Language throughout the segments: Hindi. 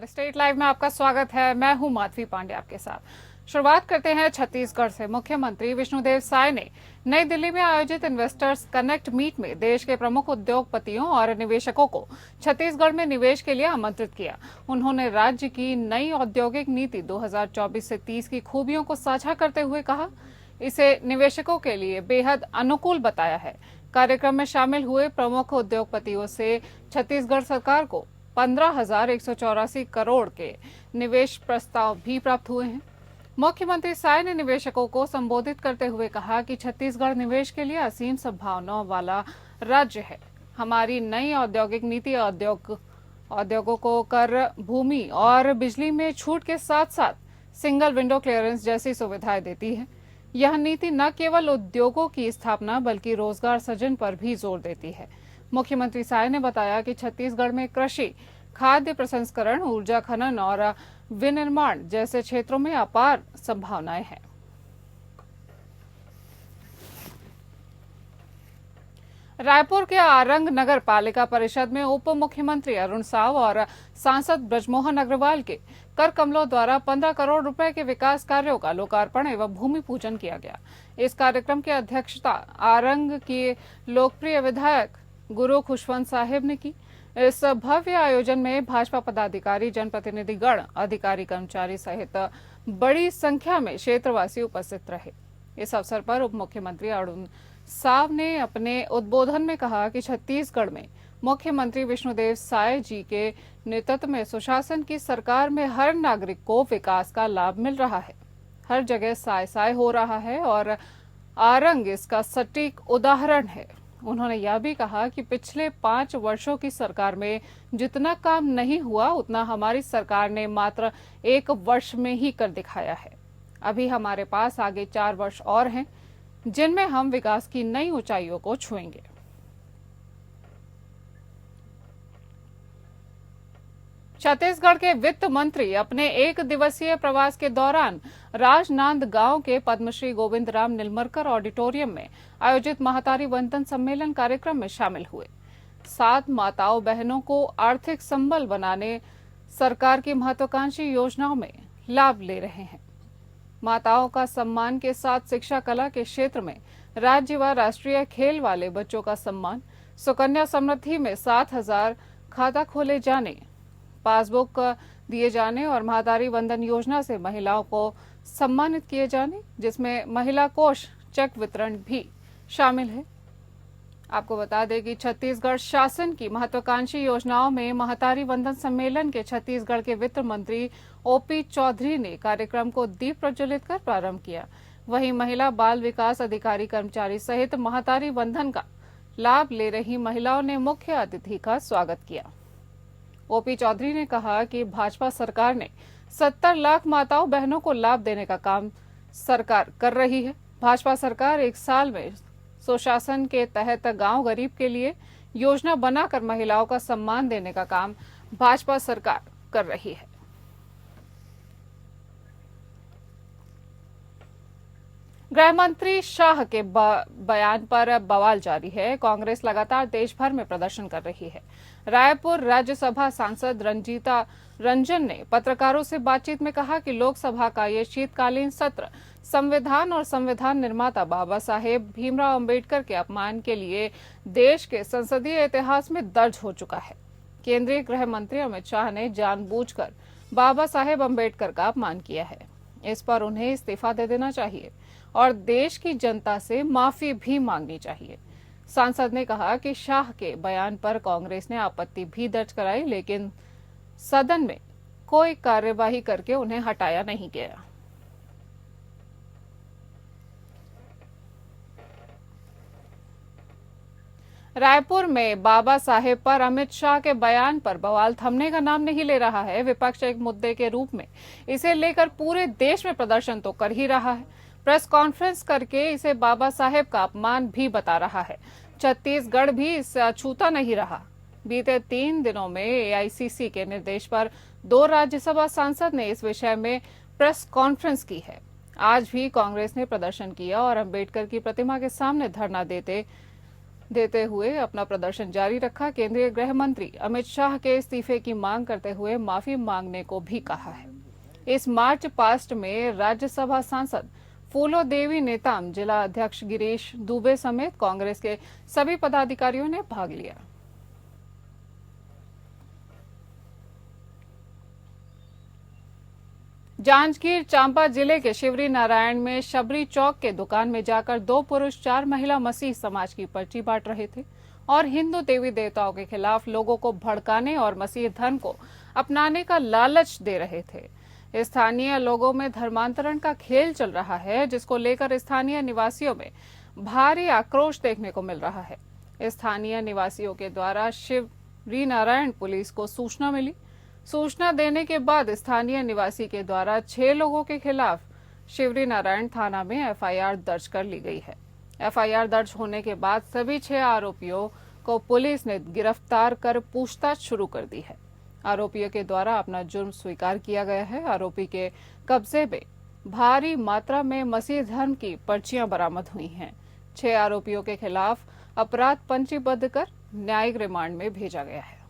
नमस्कार, स्टेट लाइव में आपका स्वागत है। मैं हूं माधवी पांडे आपके साथ। शुरुआत करते हैं छत्तीसगढ़ से। मुख्यमंत्री विष्णुदेव साय ने नई दिल्ली में आयोजित इन्वेस्टर्स कनेक्ट मीट में देश के प्रमुख उद्योगपतियों और निवेशकों को छत्तीसगढ़ में निवेश के लिए आमंत्रित किया। उन्होंने राज्य की नई औद्योगिक नीति 2024 से 30 की खूबियों को साझा करते हुए कहा, इसे निवेशकों के लिए बेहद अनुकूल बताया है। कार्यक्रम में शामिल हुए प्रमुख उद्योगपतियों से छत्तीसगढ़ सरकार को 15,184 करोड़ के निवेश प्रस्ताव भी प्राप्त हुए हैं। मुख्यमंत्री साय ने निवेशकों को संबोधित करते हुए कहा कि छत्तीसगढ़ निवेश के लिए असीम संभावनाओं वाला राज्य है। हमारी नई औद्योगिक नीति उद्योगों को कर, भूमि और बिजली में छूट के साथ साथ सिंगल विंडो क्लियरेंस जैसी सुविधाएं देती है। यह नीति न केवल उद्योगों की स्थापना बल्कि रोजगार सृजन पर भी जोर देती है। मुख्यमंत्री साय ने बताया कि छत्तीसगढ़ में कृषि, खाद्य प्रसंस्करण, ऊर्जा खनन और विनिर्माण जैसे क्षेत्रों में अपार संभावनाएं हैं। रायपुर के आरंग नगर पालिका परिषद में उप मुख्यमंत्री अरुण साव और सांसद ब्रजमोहन अग्रवाल के कर कमलों द्वारा 15 करोड़ रुपए के विकास कार्यों का लोकार्पण एवं भूमि पूजन किया गया। इस कार्यक्रम की अध्यक्षता आरंग के लोकप्रिय विधायक गुरु खुशवंत साहिब ने की। इस भव्य आयोजन में भाजपा पदाधिकारी, जनप्रतिनिधिगण, अधिकारी, कर्मचारी सहित बड़ी संख्या में क्षेत्रवासी उपस्थित रहे। इस अवसर पर उप मुख्यमंत्री अरुण साव ने अपने उद्बोधन में कहा कि छत्तीसगढ़ में मुख्यमंत्री विष्णुदेव साय जी के नेतृत्व में सुशासन की सरकार में हर नागरिक को विकास का लाभ मिल रहा है। हर जगह साय साय हो रहा है और आरंग इसका सटीक उदाहरण है। उन्होंने यह भी कहा कि पिछले 5 वर्षों की सरकार में जितना काम नहीं हुआ उतना हमारी सरकार ने मात्र 1 वर्ष में ही कर दिखाया है। अभी हमारे पास आगे 4 वर्ष और हैं जिनमें हम विकास की नई ऊंचाइयों को छुएंगे। छत्तीसगढ़ के वित्त मंत्री अपने 1 दिवसीय प्रवास के दौरान राजनांदगांव के पद्मश्री गोविंद राम निलमरकर ऑडिटोरियम में आयोजित महतारी वंदन सम्मेलन कार्यक्रम में शामिल हुए। 7 माताओं बहनों को आर्थिक संबल बनाने सरकार की महत्वाकांक्षी योजनाओं में लाभ ले रहे हैं। माताओं का सम्मान के साथ शिक्षा, कला के क्षेत्र में राज्य व राष्ट्रीय खेल वाले बच्चों का सम्मान, सुकन्या समृद्धि में 7,000 खाता खोले जाने, पासबुक दिए जाने और महतारी वंदन योजना से महिलाओं को सम्मानित किए जाने, जिसमें महिला कोष चेक वितरण भी शामिल है। आपको बता दें कि छत्तीसगढ़ शासन की महत्वाकांक्षी योजनाओं में महतारी वंदन सम्मेलन के छत्तीसगढ़ के वित्त मंत्री ओपी चौधरी ने कार्यक्रम को दीप प्रज्वलित कर प्रारंभ किया। वहीं महिला बाल विकास अधिकारी, कर्मचारी सहित महतारी वंदन का लाभ ले रही महिलाओं ने मुख्य अतिथि का स्वागत किया। ओपी चौधरी ने कहा कि भाजपा सरकार ने 70 लाख माताओं बहनों को लाभ देने का काम सरकार कर रही है। भाजपा सरकार 1 साल में सुशासन के तहत गांव गरीब के लिए योजना बनाकर महिलाओं का सम्मान देने का काम भाजपा सरकार कर रही है। गृह मंत्री शाह के बयान पर बवाल जारी है। कांग्रेस लगातार देश भर में प्रदर्शन कर रही है। रायपुर राज्यसभा सांसद रंजीता रंजन ने पत्रकारों से बातचीत में कहा कि लोकसभा का ये शीतकालीन सत्र संविधान और संविधान निर्माता बाबा साहेब भीमराव अंबेडकर के अपमान के लिए देश के संसदीय इतिहास में दर्ज हो चुका है। केंद्रीय गृह मंत्री अमित शाह ने जानबूझकर बाबा साहेब अंबेडकर का अपमान किया है। इस पर उन्हें इस्तीफा दे देना चाहिए और देश की जनता से माफी भी मांगनी चाहिए। सांसद ने कहा कि शाह के बयान पर कांग्रेस ने आपत्ति भी दर्ज कराई, लेकिन सदन में कोई कार्यवाही करके उन्हें हटाया नहीं गया। रायपुर में बाबा साहेब पर अमित शाह के बयान पर बवाल थमने का नाम नहीं ले रहा है। विपक्ष एक मुद्दे के रूप में इसे लेकर पूरे देश में प्रदर्शन तो कर ही रहा है, प्रेस कॉन्फ्रेंस करके इसे बाबा साहेब का अपमान भी बता रहा है। छत्तीसगढ़ भी इससे अछूता नहीं रहा। बीते 3 दिनों में एआईसीसी के निर्देश पर 2 राज्यसभा सांसद ने इस विषय में प्रेस कॉन्फ्रेंस की है। आज भी कांग्रेस ने प्रदर्शन किया और अंबेडकर की प्रतिमा के सामने धरना देते देते हुए अपना प्रदर्शन जारी रखा। केंद्रीय गृह मंत्री अमित शाह के इस्तीफे की मांग करते हुए माफी मांगने को भी कहा है। इस मार्च पास्ट में राज्यसभा सांसद फूलो देवी नेताम, जिला अध्यक्ष गिरीश दुबे समेत कांग्रेस के सभी पदाधिकारियों ने भाग लिया। जांजगीर चांपा जिले के शिवरी नारायण में शबरी चौक के दुकान में जाकर 2 पुरुष 4 महिला मसीह समाज की पर्ची बांट रहे थे और हिंदू देवी देवताओं के खिलाफ लोगों को भड़काने और मसीह धर्म को अपनाने का लालच दे रहे थे। स्थानीय लोगों में धर्मांतरण का खेल चल रहा है, जिसको लेकर स्थानीय निवासियों में भारी आक्रोश देखने को मिल रहा है। स्थानीय निवासियों के द्वारा शिवरी नारायण पुलिस को सूचना मिली। सूचना देने के बाद स्थानीय निवासी के द्वारा 6 लोगों के खिलाफ शिवरी नारायण थाना में एफआईआर दर्ज कर ली गई है। एफआईआर दर्ज होने के बाद सभी 6 आरोपियों को पुलिस ने गिरफ्तार कर पूछताछ शुरू कर दी है। आरोपियों के द्वारा अपना जुर्म स्वीकार किया गया है। आरोपी के कब्जे में भारी मात्रा में मसीह धर्म की पर्चियां बरामद हुई हैं। 6 आरोपियों के खिलाफ अपराध पंजीबद्ध कर न्यायिक रिमांड में भेजा गया है।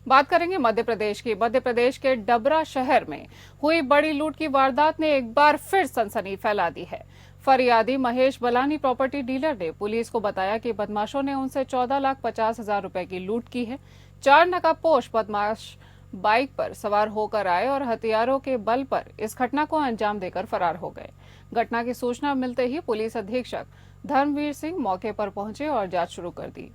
बात करेंगे मध्य प्रदेश की। मध्य प्रदेश के डबरा शहर में हुई बड़ी लूट की वारदात ने एक बार फिर सनसनी फैला दी है। फरियादी महेश बलानी प्रॉपर्टी डीलर ने पुलिस को बताया कि बदमाशों ने उनसे 14,50,000 रुपए की लूट की है। 4 नकाबपोश बदमाश बाइक पर सवार होकर आए और हथियारों के बल पर इस घटना को अंजाम देकर फरार हो गए। घटना की सूचना मिलते ही पुलिस अधीक्षक धर्मवीर सिंह मौके पर पहुंचे और जांच शुरू कर दी।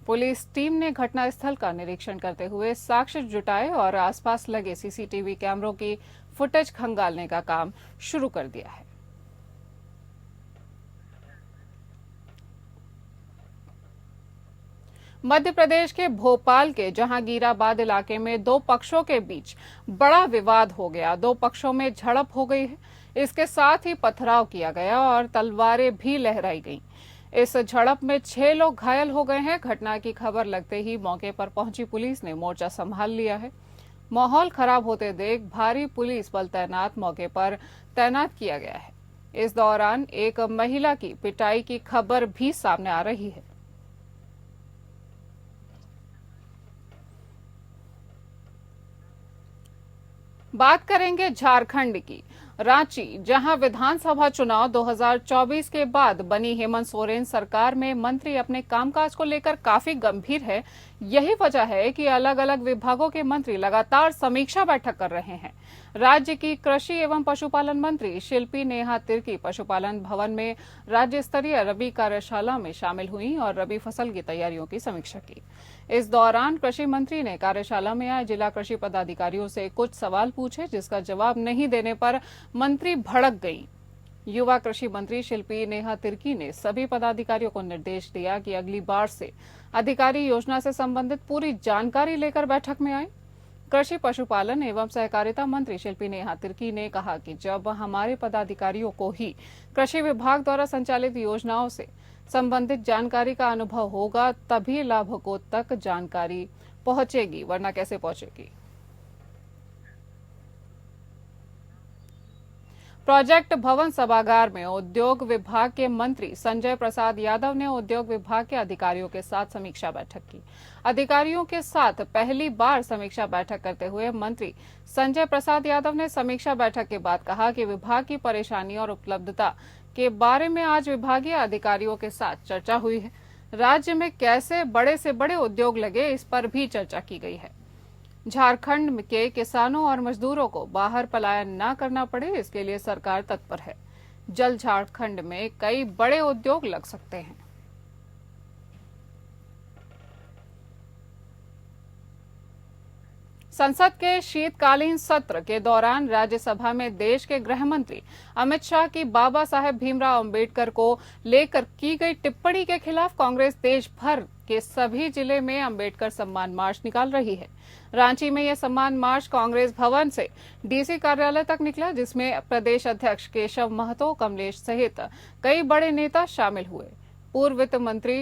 पुलिस टीम ने घटनास्थल का निरीक्षण करते हुए साक्ष्य जुटाए और आसपास लगे सीसीटीवी कैमरों की फुटेज खंगालने का काम शुरू कर दिया है। मध्य प्रदेश के भोपाल के जहांगीराबाद इलाके में 2 पक्षों के बीच बड़ा विवाद हो गया। 2 पक्षों में झड़प हो गई है। इसके साथ ही पथराव किया गया और तलवारें भी लहराई गईं। इस झड़प में 6 लोग घायल हो गए हैं। घटना की खबर लगते ही मौके पर पहुंची पुलिस ने मोर्चा संभाल लिया है। माहौल खराब होते देख भारी पुलिस बल मौके पर तैनात किया गया है। इस दौरान एक महिला की पिटाई की खबर भी सामने आ रही है। बात करेंगे झारखंड की। रांची, जहां विधानसभा चुनाव 2024 के बाद बनी हेमंत सोरेन सरकार में मंत्री अपने कामकाज को लेकर काफी गंभीर है। यही वजह है कि अलग अलग विभागों के मंत्री लगातार समीक्षा बैठक कर रहे हैं। राज्य की कृषि एवं पशुपालन मंत्री शिल्पी नेहा तिर्की पशुपालन भवन में राज्य स्तरीय रबी कार्यशाला में शामिल हुई और रबी फसल की तैयारियों की समीक्षा की। इस दौरान कृषि मंत्री ने कार्यशाला में आए जिला कृषि पदाधिकारियों से कुछ सवाल पूछे, जिसका जवाब नहीं देने पर मंत्री भड़क गईं। युवा कृषि मंत्री शिल्पी नेहा तिर्की ने सभी पदाधिकारियों को निर्देश दिया कि अगली बार से अधिकारी योजना से संबंधित पूरी जानकारी लेकर बैठक में आए। कृषि पशुपालन एवं सहकारिता मंत्री शिल्पी नेहा तिर्की ने कहा कि जब हमारे पदाधिकारियों को ही कृषि विभाग द्वारा संचालित योजनाओं से संबंधित जानकारी का अनुभव होगा, तभी लाभुकों तक जानकारी पहुंचेगी, वरना कैसे पहुंचेगी। प्रोजेक्ट भवन सभागार में उद्योग विभाग के मंत्री संजय प्रसाद यादव ने उद्योग विभाग के अधिकारियों के साथ समीक्षा बैठक की। अधिकारियों के साथ पहली बार समीक्षा बैठक करते हुए मंत्री संजय प्रसाद यादव ने समीक्षा बैठक के बाद कहा कि विभाग की परेशानी और उपलब्धता के बारे में आज विभागीय अधिकारियों के साथ चर्चा हुई है। राज्य में कैसे बड़े से बड़े उद्योग लगे, इस पर भी चर्चा की गई है। झारखंड के किसानों और मजदूरों को बाहर पलायन न करना पड़े, इसके लिए सरकार तत्पर है। जल्द झारखंड में कई बड़े उद्योग लग सकते हैं। संसद के शीतकालीन सत्र के दौरान राज्यसभा में देश के गृह मंत्री अमित शाह की बाबा साहेब भीमराव अंबेडकर को लेकर की गई टिप्पणी के खिलाफ कांग्रेस देश भर के सभी जिले में अंबेडकर सम्मान मार्च निकाल रही है। रांची में यह सम्मान मार्च कांग्रेस भवन से डीसी कार्यालय तक निकला, जिसमें प्रदेश अध्यक्ष केशव महतो, कमलेश सहित कई बड़े नेता शामिल हुए। पूर्व वित्त मंत्री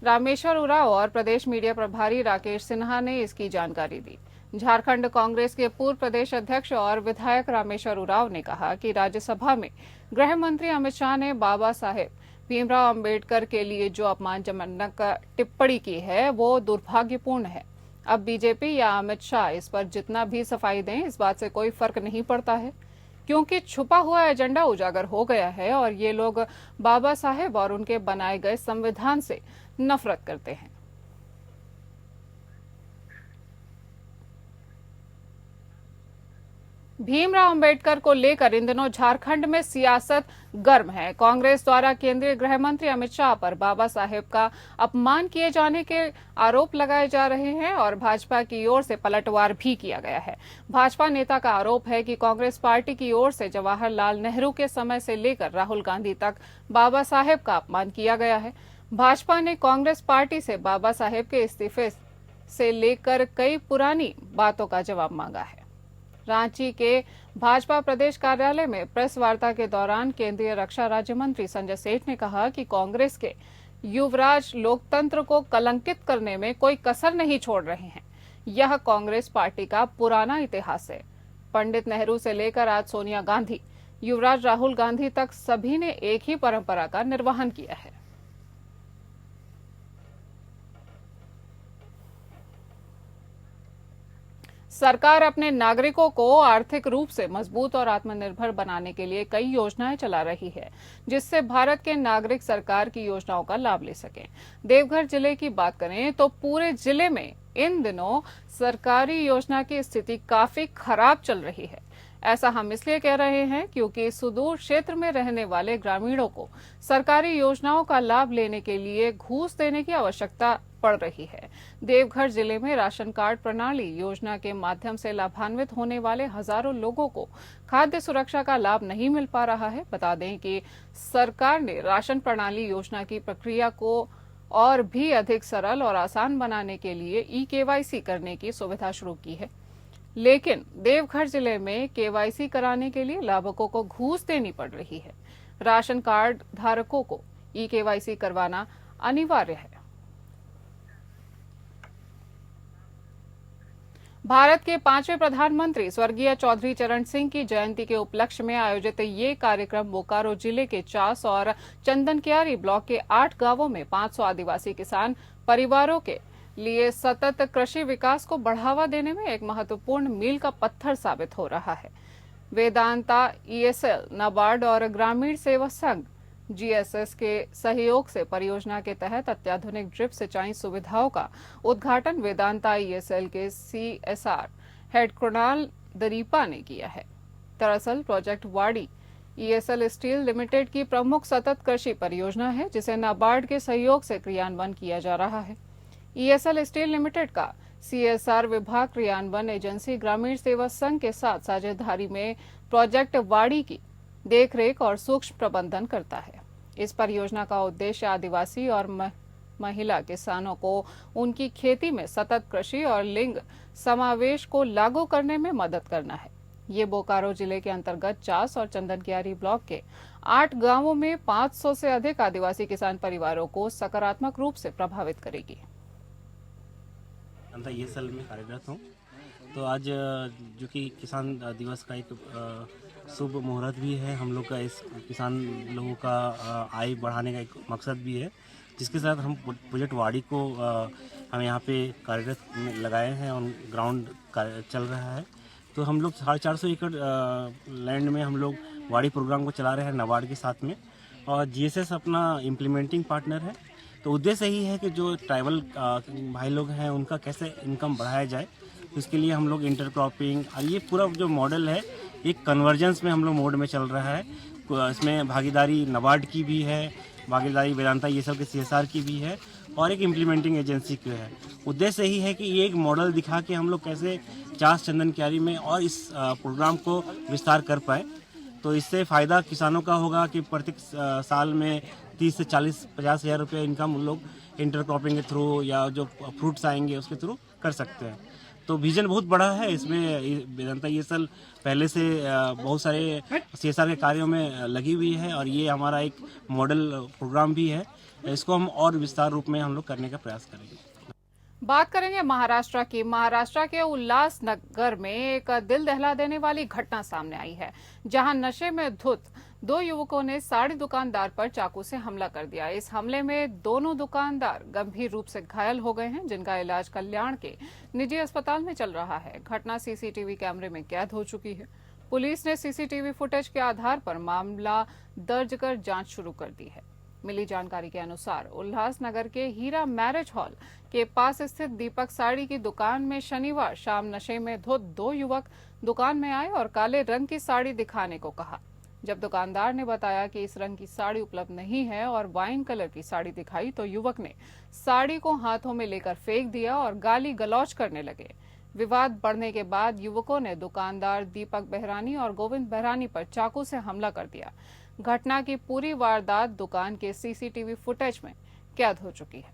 रामेश्वर उरांव और प्रदेश मीडिया प्रभारी राकेश सिन्हा ने इसकी जानकारी दी। झारखंड कांग्रेस के पूर्व प्रदेश अध्यक्ष और विधायक रामेश्वर उरांव ने कहा कि राज्यसभा में गृह मंत्री अमित शाह ने बाबा साहेब भीमराव अंबेडकर के लिए जो अपमानजनक टिप्पणी की है वो दुर्भाग्यपूर्ण है। अब बीजेपी या अमित शाह इस पर जितना भी सफाई दें, इस बात से कोई फर्क नहीं पड़ता है, क्योंकि छुपा हुआ एजेंडा उजागर हो गया है और ये लोग बाबा साहेब और उनके बनाए गए संविधान से नफरत करते हैं। भीमराव अंबेडकर को लेकर इन दिनों झारखंड में सियासत गर्म है। कांग्रेस द्वारा केंद्रीय गृह मंत्री अमित शाह पर बाबा साहेब का अपमान किए जाने के आरोप लगाए जा रहे हैं और भाजपा की ओर से पलटवार भी किया गया है। भाजपा नेता का आरोप है कि कांग्रेस पार्टी की ओर से जवाहरलाल नेहरू के समय से लेकर राहुल गांधी तक बाबा साहेब का अपमान किया गया है। भाजपा ने कांग्रेस पार्टी से बाबा साहेब के इस्तीफे से लेकर कई पुरानी बातों का जवाब मांगा है। रांची के भाजपा प्रदेश कार्यालय में प्रेस वार्ता के दौरान केंद्रीय रक्षा राज्य मंत्री संजय सेठ ने कहा कि कांग्रेस के युवराज लोकतंत्र को कलंकित करने में कोई कसर नहीं छोड़ रहे हैं। यह कांग्रेस पार्टी का पुराना इतिहास है। पंडित नेहरू से लेकर आज सोनिया गांधी, युवराज राहुल गांधी तक सभी ने एक ही परंपरा का निर्वहन किया है। सरकार अपने नागरिकों को आर्थिक रूप से मजबूत और आत्मनिर्भर बनाने के लिए कई योजनाएं चला रही है, जिससे भारत के नागरिक सरकार की योजनाओं का लाभ ले सकें। देवघर जिले की बात करें तो पूरे जिले में इन दिनों सरकारी योजना की स्थिति काफी खराब चल रही है। ऐसा हम इसलिए कह रहे हैं क्योंकि सुदूर क्षेत्र में रहने वाले ग्रामीणों को सरकारी योजनाओं का लाभ लेने के लिए घूस देने की आवश्यकता पड़ रही है। देवघर जिले में राशन कार्ड प्रणाली योजना के माध्यम से लाभान्वित होने वाले हजारों लोगों को खाद्य सुरक्षा का लाभ नहीं मिल पा रहा है। बता दें कि सरकार ने राशन प्रणाली योजना की प्रक्रिया को और भी अधिक सरल और आसान बनाने के लिए ई-केवाईसी करने की सुविधा शुरू की है, लेकिन देवघर जिले में केवाईसी कराने के लिए लाभुकों को घूस देनी पड़ रही है। राशन कार्ड धारकों को ई-केवाईसी करवाना अनिवार्य है। भारत के 5वें प्रधानमंत्री स्वर्गीय चौधरी चरण सिंह की जयंती के उपलक्ष्य में आयोजित ये कार्यक्रम बोकारो जिले के चास और चंदनकियारी ब्लॉक के 8 गांवों में 500 आदिवासी किसान परिवारों के लिए सतत कृषि विकास को बढ़ावा देने में एक महत्वपूर्ण मील का पत्थर साबित हो रहा है। वेदांता ईएसएल, नाबार्ड और ग्रामीण सेवा संघ जीएसएस के सहयोग से परियोजना के तहत अत्याधुनिक ड्रिप सिंचाई सुविधाओं का उद्घाटन वेदांता ईएसएल के सीएसआर हेड कृणाल दरीपा ने किया है। दरअसल प्रोजेक्ट वाड़ी ईएसएल स्टील लिमिटेड की प्रमुख सतत कृषि परियोजना है, जिसे नाबार्ड के सहयोग से क्रियान्वयन किया जा रहा है। ईएसएल स्टील लिमिटेड का सीएसआर विभाग क्रियान्वयन एजेंसी ग्रामीण सेवा संघ के साथ साझेदारी में प्रोजेक्ट वाड़ी की देखरेख और सूक्ष्म प्रबंधन करता है। इस परियोजना का उद्देश्य आदिवासी और महिला किसानों को उनकी खेती में सतत कृषि और लिंग समावेश को लागू करने में मदद करना है। ये बोकारो जिले के अंतर्गत चास और चंदनकियारी ब्लॉक के 8 गांवों में 500 से अधिक आदिवासी किसान परिवारों को सकारात्मक रूप से प्रभावित करेगी। ईएसएल में कार्यरत हूँ। तो आज जो कि किसान दिवस का एक शुभ मुहूर्त भी है, हम लोग का इस किसान लोगों का आय बढ़ाने का एक मकसद भी है, जिसके साथ हम प्रोजेक्ट वाड़ी को हम यहाँ पे कार्यरत लगाए हैं और ग्राउंड चल रहा है। तो हम लोग 450 एकड़ लैंड में हम लोग वाड़ी प्रोग्राम को चला रहे हैं नाबार्ड के साथ में, और जीएसएस अपना इम्प्लीमेंटिंग पार्टनर है। तो उद्देश्य यही है कि जो ट्राइबल भाई लोग हैं उनका कैसे इनकम बढ़ाया जाए, इसके लिए हम लोग इंटरक्रॉपिंग और ये पूरा जो मॉडल है एक कन्वर्जेंस में हम लोग मोड में चल रहा है। इसमें भागीदारी नाबार्ड की भी है, भागीदारी वेदांता ये सब के सीएसआर की भी है और एक इम्प्लीमेंटिंग एजेंसी की है। उद्देश्य यही है कि ये एक मॉडल दिखा के हम लोग कैसे चास चंदनकियारी में और इस प्रोग्राम को विस्तार कर पाए। तो इससे फ़ायदा किसानों का होगा कि प्रत्येक साल में 30 से 40-50 हज़ार रुपये इनकम उन लोग इंटरक्रॉपिंग के थ्रू या जो फ्रूट्स आएंगे उसके थ्रू कर सकते हैं। तो विजन बहुत बड़ा है। इसमें वेदांता ईएसएल पहले से बहुत सारे सीएसआर के कार्यों में लगी हुई है और ये हमारा एक मॉडल प्रोग्राम भी है। इसको हम और विस्तार रूप में हम लोग करने का प्रयास करेंगे। बात करेंगे महाराष्ट्र की। महाराष्ट्र के उल्लासनगर में एक दिल दहला देने वाली घटना सामने आई है, जहां नशे में धुत दो युवकों ने साड़ी दुकानदार पर चाकू से हमला कर दिया। इस हमले में दोनों दुकानदार गंभीर रूप से घायल हो गए हैं, जिनका इलाज कल्याण के निजी अस्पताल में चल रहा है। घटना सीसीटीवी कैमरे में कैद हो चुकी है। पुलिस ने सीसीटीवी फुटेज के आधार पर मामला दर्ज कर जांच शुरू कर दी है। मिली जानकारी के अनुसार उल्लासनगर के हीरा मैरिज हॉल के पास स्थित दीपक साड़ी की दुकान में शनिवार शाम नशे में धुत दो युवक दुकान में आए और काले रंग की साड़ी दिखाने को कहा। जब दुकानदार ने बताया कि इस रंग की साड़ी उपलब्ध नहीं है और वाइन कलर की साड़ी दिखाई, तो युवक ने साड़ी को हाथों में लेकर फेंक दिया और गाली गलौज करने लगे। विवाद बढ़ने के बाद युवकों ने दुकानदार दीपक बेहरानी और गोविंद बेहरानी पर चाकू से हमला कर दिया। घटना की पूरी वारदात दुकान के सीसीटीवी फुटेज में कैद हो चुकी है।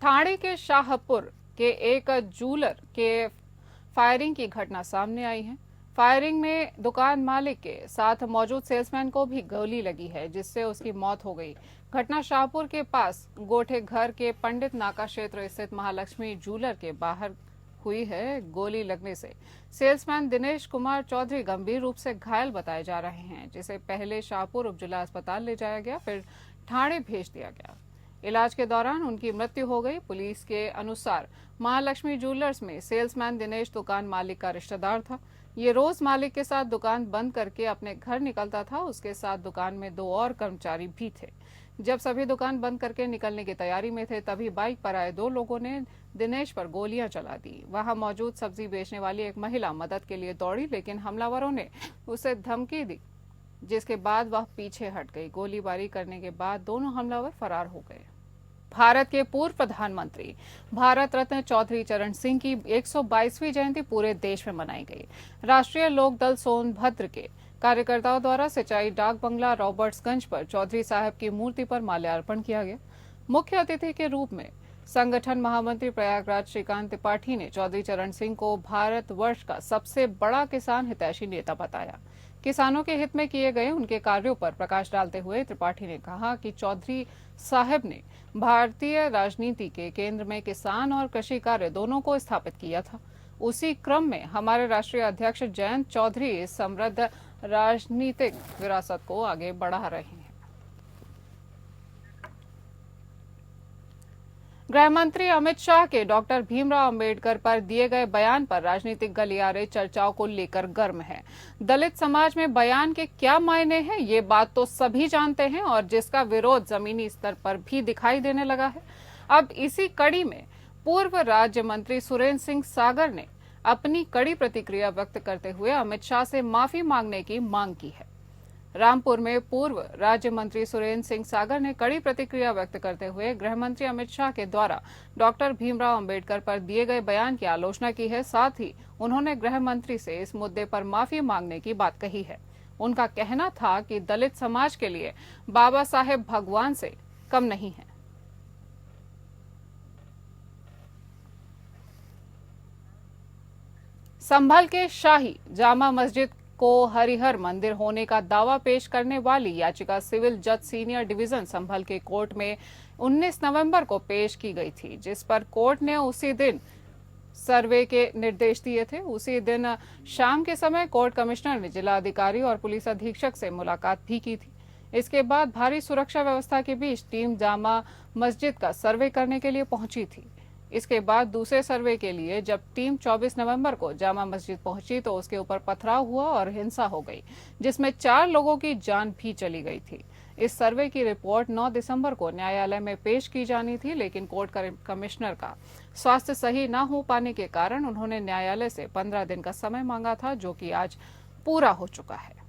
ठाणे के शाहपुर के एक जूलर के फायरिंग की घटना सामने आई है। फायरिंग में दुकान मालिक के साथ मौजूद सेल्समैन को भी गोली लगी है, जिससे उसकी मौत हो गई। घटना शाहपुर के पास गोठे घर के पंडित नाका क्षेत्र स्थित महालक्ष्मी जूलर के बाहर हुई है। गोली लगने से सेल्समैन दिनेश कुमार चौधरी गंभीर रूप से घायल बताए जा रहे हैं, जिसे पहले शाहपुर उपजिला अस्पताल ले जाया गया, फिर ठाणे भेज दिया गया। इलाज के दौरान उनकी मृत्यु हो गई। पुलिस के अनुसार महालक्ष्मी ज्वेलर्स में सेल्समैन दिनेश दुकान मालिक का रिश्तेदार था। ये रोज मालिक के साथ दुकान बंद करके अपने घर निकलता था। उसके साथ दुकान में दो और कर्मचारी भी थे। जब सभी दुकान बंद करके निकलने की तैयारी में थे, तभी बाइक पर आए दो लोगों ने दिनेश पर गोलियां चला दी। वहां मौजूद सब्जी बेचने वाली एक महिला मदद के लिए दौड़ी, लेकिन हमलावरों ने उसे धमकी दी, जिसके बाद वह पीछे हट गई। गोलीबारी करने के बाद दोनों हमलावर फरार हो गए। भारत के पूर्व प्रधानमंत्री भारत रत्न चौधरी चरण सिंह की 122वीं जयंती पूरे देश में मनाई गई। राष्ट्रीय लोक दल सोनभद्र के कार्यकर्ताओं द्वारा सिंचाई डाक बंगला रॉबर्ट्सगंज पर चौधरी साहब की मूर्ति पर माल्यार्पण किया गया। मुख्य अतिथि के रूप में संगठन महामंत्री प्रयागराज श्रीकांत त्रिपाठी ने चौधरी चरण सिंह को भारतवर्ष का सबसे बड़ा किसान हितैषी नेता बताया। किसानों के हित में किए गए उनके कार्यों पर प्रकाश डालते हुए त्रिपाठी ने कहा कि चौधरी साहब ने भारतीय राजनीति के केंद्र में किसान और कृषि कार्य दोनों को स्थापित किया था। उसी क्रम में हमारे राष्ट्रीय अध्यक्ष जयंत चौधरी इस समृद्ध राजनीतिक विरासत को आगे बढ़ा रहे हैं। गृह मंत्री अमित शाह के डॉक्टर भीमराव अंबेडकर पर दिए गए बयान पर राजनीतिक गलियारे चर्चाओं को लेकर गर्म है। दलित समाज में बयान के क्या मायने हैं, ये बात तो सभी जानते हैं और जिसका विरोध जमीनी स्तर पर भी दिखाई देने लगा है। अब इसी कड़ी में पूर्व राज्य मंत्री सुरेंद्र सिंह सागर ने अपनी कड़ी प्रतिक्रिया व्यक्त करते हुए अमित शाह से माफी मांगने की मांग की है। रामपुर में पूर्व राज्य मंत्री सुरेंद्र सिंह सागर ने कड़ी प्रतिक्रिया व्यक्त करते हुए गृह मंत्री अमित शाह के द्वारा डॉक्टर भीमराव अंबेडकर पर दिए गए बयान की आलोचना की है। साथ ही उन्होंने गृह मंत्री से इस मुद्दे पर माफी मांगने की बात कही है। उनका कहना था कि दलित समाज के लिए बाबा साहेब भगवान से कम नहीं है। संभल के शाही जामा मस्जिद को हरिहर मंदिर होने का दावा पेश करने वाली याचिका सिविल जज सीनियर डिवीजन संभल के कोर्ट में 19 नवंबर को पेश की गई थी, जिस पर कोर्ट ने उसी दिन सर्वे के निर्देश दिए थे। उसी दिन शाम के समय कोर्ट कमिश्नर ने जिला अधिकारी और पुलिस अधीक्षक से मुलाकात भी की थी। इसके बाद भारी सुरक्षा व्यवस्था के बीच टीम जामा मस्जिद का सर्वे करने के लिए पहुंची थी। इसके बाद दूसरे सर्वे के लिए जब टीम 24 नवंबर को जामा मस्जिद पहुंची तो उसके ऊपर पथराव हुआ और हिंसा हो गई, जिसमें 4 लोगों की जान भी चली गई थी। इस सर्वे की रिपोर्ट 9 दिसंबर को न्यायालय में पेश की जानी थी, लेकिन कोर्ट कमिश्नर का स्वास्थ्य सही न हो पाने के कारण उन्होंने न्यायालय से 15 दिन का समय मांगा था, जो कि आज पूरा हो चुका है।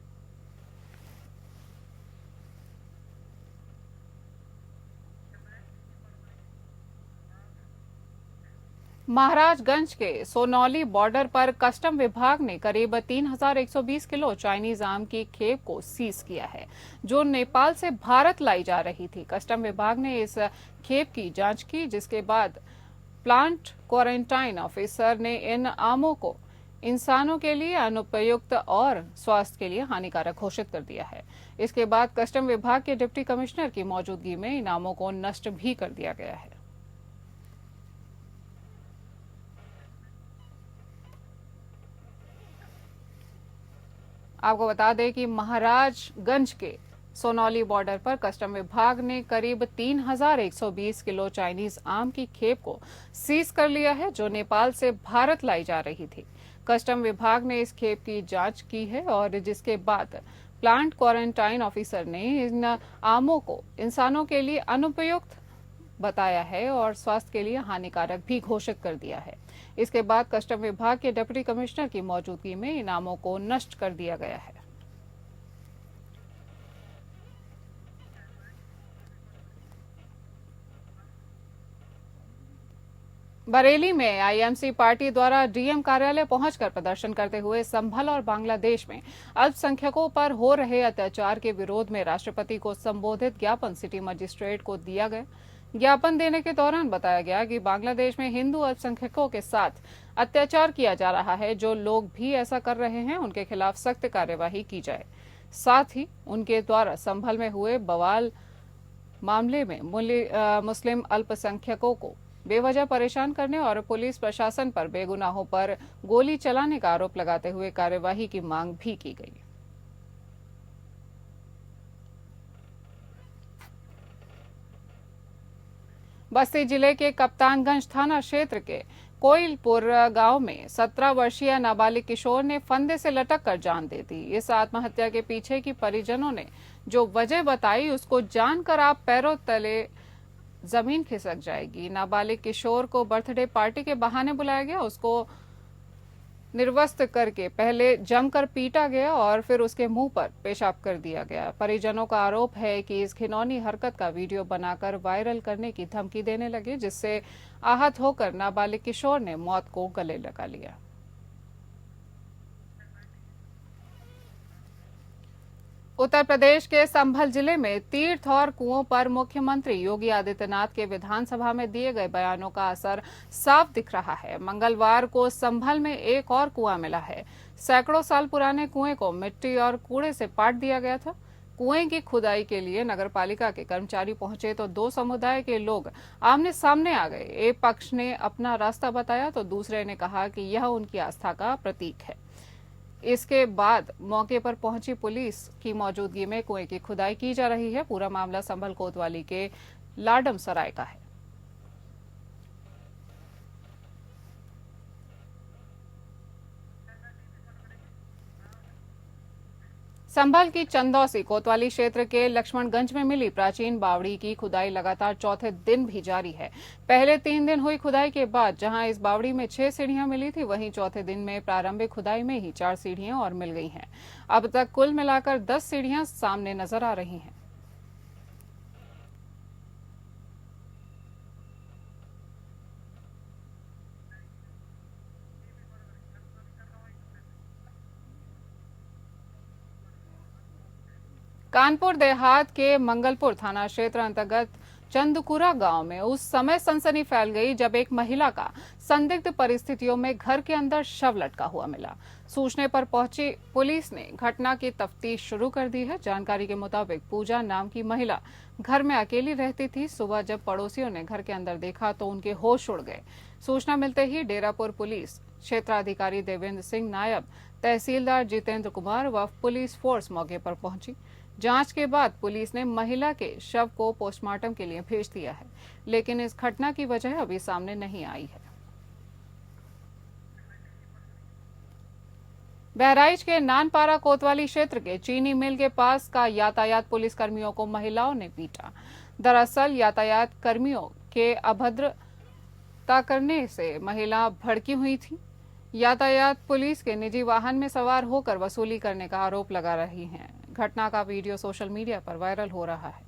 महाराजगंज के सोनौली बॉर्डर पर कस्टम विभाग ने करीब 3120 किलो चाइनीज आम की खेप को सीज किया है, जो नेपाल से भारत लाई जा रही थी। कस्टम विभाग ने इस खेप की जांच की, जिसके बाद प्लांट क्वारंटाइन ऑफिसर ने इन आमों को इंसानों के लिए अनुपयुक्त और स्वास्थ्य के लिए हानिकारक घोषित कर दिया है। इसके बाद कस्टम विभाग के डिप्टी कमिश्नर की मौजूदगी में इनामों को नष्ट भी कर दिया गया है। आपको बता दें कि महाराजगंज के सोनौली बॉर्डर पर कस्टम विभाग ने करीब 3,120 किलो चाइनीज आम की खेप को सीज कर लिया है, जो नेपाल से भारत लाई जा रही थी। कस्टम विभाग ने इस खेप की जांच की है और जिसके बाद प्लांट क्वारंटाइन ऑफिसर ने इन आमों को इंसानों के लिए अनुपयुक्त बताया है और स्वास्थ्य के लिए हानिकारक भी घोषित कर दिया है। इसके बाद कस्टम विभाग के डिप्टी कमिश्नर की मौजूदगी में इन आमों को नष्ट कर दिया गया है। बरेली में आईएमसी पार्टी द्वारा डीएम कार्यालय पहुंचकर प्रदर्शन करते हुए संभल और बांग्लादेश में अल्पसंख्यकों पर हो रहे अत्याचार के विरोध में राष्ट्रपति को संबोधित ज्ञापन सिटी मजिस्ट्रेट को दिया गया। ज्ञापन देने के दौरान बताया गया कि बांग्लादेश में हिंदू अल्पसंख्यकों के साथ अत्याचार किया जा रहा है। जो लोग भी ऐसा कर रहे हैं उनके खिलाफ सख्त कार्यवाही की जाए। साथ ही उनके द्वारा संभल में हुए बवाल मामले में मुस्लिम अल्पसंख्यकों को बेवजह परेशान करने और पुलिस प्रशासन पर बेगुनाहों पर गोली चलाने का आरोप लगाते हुए कार्यवाही की मांग भी की गई। बस्ती जिले के कप्तानगंज थाना क्षेत्र के कोइलपुर गांव में 17 वर्षीय नाबालिग किशोर ने फंदे से लटक कर जान दे दी। इस आत्महत्या के पीछे की परिजनों ने जो वजह बताई उसको जानकर आप पैरों तले जमीन खिसक जाएगी। नाबालिग किशोर को बर्थडे पार्टी के बहाने बुलाया गया, उसको निर्वस्त्र करके पहले जमकर पीटा गया और फिर उसके मुंह पर पेशाब कर दिया गया। परिजनों का आरोप है कि इस घिनौनी हरकत का वीडियो बनाकर वायरल करने की धमकी देने लगे, जिससे आहत होकर नाबालिग किशोर ने मौत को गले लगा लिया। उत्तर प्रदेश के संभल जिले में तीर्थ और कुओं पर मुख्यमंत्री योगी आदित्यनाथ के विधानसभा में दिए गए बयानों का असर साफ दिख रहा है। मंगलवार को संभल में एक और कुआं मिला है। सैकड़ों साल पुराने कुएं को मिट्टी और कूड़े से पाट दिया गया था। कुएं की खुदाई के लिए नगरपालिका के कर्मचारी पहुंचे तो दो समुदाय के लोग आमने सामने आ गए। एक पक्ष ने अपना रास्ता बताया तो दूसरे ने कहा कि यह उनकी आस्था का प्रतीक है। इसके बाद मौके पर पहुंची पुलिस की मौजूदगी में कुएं की खुदाई की जा रही है। पूरा मामला संभल कोतवाली के लाडम सराय का है। संभल की चंदौसी कोतवाली क्षेत्र के लक्ष्मणगंज में मिली प्राचीन बावड़ी की खुदाई लगातार चौथे दिन भी जारी है। पहले 3 दिन हुई खुदाई के बाद जहां इस बावड़ी में 6 सीढ़ियां मिली थी, वहीं चौथे दिन में प्रारंभिक खुदाई में ही 4 सीढ़ियां और मिल गई हैं। अब तक कुल मिलाकर 10 सीढ़ियां सामने नजर आ रही हैं। कानपुर देहात के मंगलपुर थाना क्षेत्र अंतर्गत चंदकुरा गांव में उस समय सनसनी फैल गई जब एक महिला का संदिग्ध परिस्थितियों में घर के अंदर शव लटका हुआ मिला। सूचने पर पहुंची पुलिस ने घटना की तफ्तीश शुरू कर दी है। जानकारी के मुताबिक पूजा नाम की महिला घर में अकेली रहती थी। सुबह जब पड़ोसियों ने घर के अंदर देखा तो उनके होश उड़ गए। सूचना मिलते ही डेरापुर पुलिस क्षेत्राधिकारी देवेंद्र सिंह, नायब तहसीलदार जितेंद्र कुमार व पुलिस फोर्स मौके पर पहुंची। जांच के बाद पुलिस ने महिला के शव को पोस्टमार्टम के लिए भेज दिया है, लेकिन इस घटना की वजह अभी सामने नहीं आई है। बहराइच के नानपारा कोतवाली क्षेत्र के चीनी मिल के पास का यातायात पुलिस कर्मियों को महिलाओं ने पीटा। दरअसल यातायात कर्मियों के अभद्रता करने से महिला भड़की हुई थी। यातायात पुलिस के निजी वाहन में सवार होकर वसूली करने का आरोप लगा रही हैं। घटना का वीडियो सोशल मीडिया पर वायरल हो रहा है।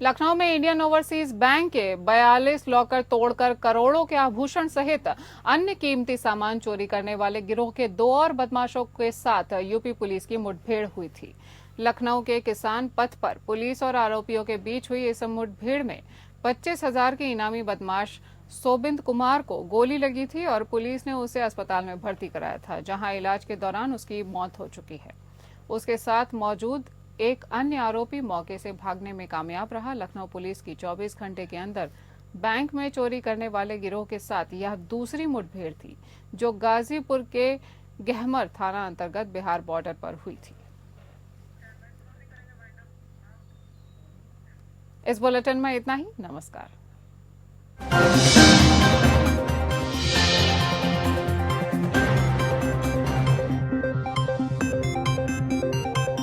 लखनऊ में इंडियन ओवरसीज बैंक के 42 लॉकर तोड़कर करोड़ों के आभूषण सहित अन्य कीमती सामान चोरी करने वाले गिरोह के 2 और बदमाशों के साथ यूपी पुलिस की मुठभेड़ हुई थी। लखनऊ के किसान पथ पर पुलिस और आरोपियों के बीच हुई इस मुठभेड़ में 25,000 के इनामी बदमाश सोबिंद कुमार को गोली लगी थी और पुलिस ने उसे अस्पताल में भर्ती कराया था, जहां इलाज के दौरान उसकी मौत हो चुकी है। उसके साथ मौजूद एक अन्य आरोपी मौके से भागने में कामयाब रहा। लखनऊ पुलिस की 24 घंटे के अंदर बैंक में चोरी करने वाले गिरोह के साथ यह दूसरी मुठभेड़ थी, जो गाजीपुर के गहमर थाना अंतर्गत बिहार बॉर्डर पर हुई थी। इस बुलेटिन में इतना ही। नमस्कार।